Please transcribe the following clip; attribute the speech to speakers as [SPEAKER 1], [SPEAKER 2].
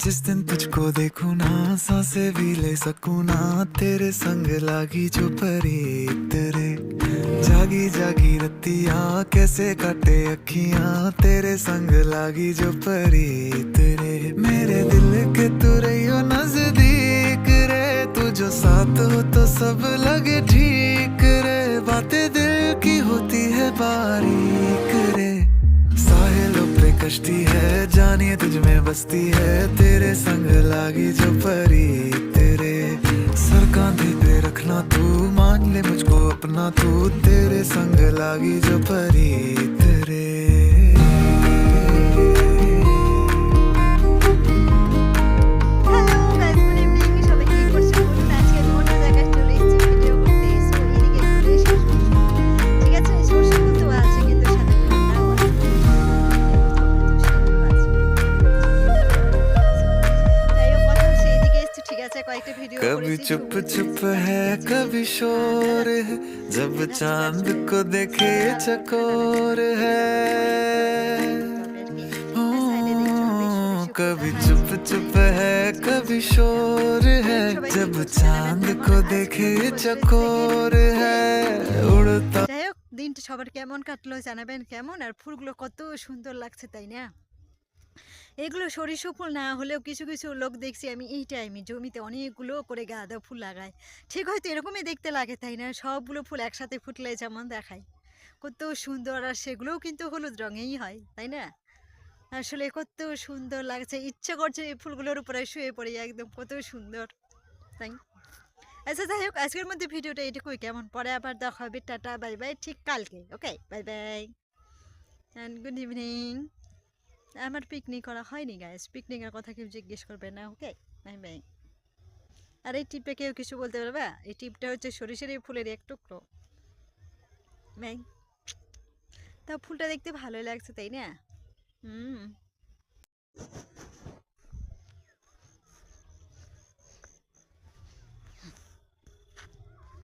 [SPEAKER 1] जिस दिन तुझको देखूं ना सांसें भी ले सकूं ना तेरे संग लागी जो परी तेरे जागी जागी रतियां कैसे काटे अखियां तेरे संग लागी जो परी तेरे मेरे दिल के तू रहियो नजदीक रे तू जो साथ हो तो सब लगे ठीक रे बातें दिल की होती है बारीक रे साहिलों पे कश्ती है जानिए तुझ में बसती है तेरे संग लागी जो परी तेरे सर कांधे पे रखना तू मान ले मुझको अपना तू तेरे संग लागी जो परी तेरे कभी चुप चुप है कभी शोर है जब चांद को देखे चकोर है कभी चुप चुप है कभी शोर है जब चांद को देखे चकोर है उड़ता
[SPEAKER 2] যাই হোক দিনটা সবার কেমন কাটলো জানাবেন কেমন আর ফুলগুলো কত সুন্দর লাগছে তাই না এগুলো সরিষা ফুল না হলেও কিছু কিছু লোক দেখছি আমি এই টাইমে জমিতে অনেকগুলো করে গাঁদা ফুল লাগায় ঠিক হয়তো এরকমই দেখতে লাগে তাই না সবগুলো ফুল একসাথে ফুটলে যেমন দেখায় কত সুন্দর আর সেগুলোও কিন্তু হলুদ রঙেই হয় তাই না আসলে কত সুন্দর লাগছে ইচ্ছে করছে এই ফুলগুলোর উপরে শুয়ে পড়ি একদম কত সুন্দর তাই আচ্ছা যাই হোক আজকের মধ্যে ভিডিওটা এটুকুই কেমন পরে আবার দেখা হবে টাটা বাই বাই ঠিক কালকে okay bye bye and good evening আমার পিকনিক করা হয়নি গাইস পিকনিকের কথা কেউ জিজ্ঞেস করবে না ওকে বাই বাই আর এই টিপে কেউ কিছু বলতে পারবে এই টিপটা হচ্ছে সরিষার ফুলের এক টুকরো বাই তা ফুলটা দেখতে ভালোই লাগছে তাই না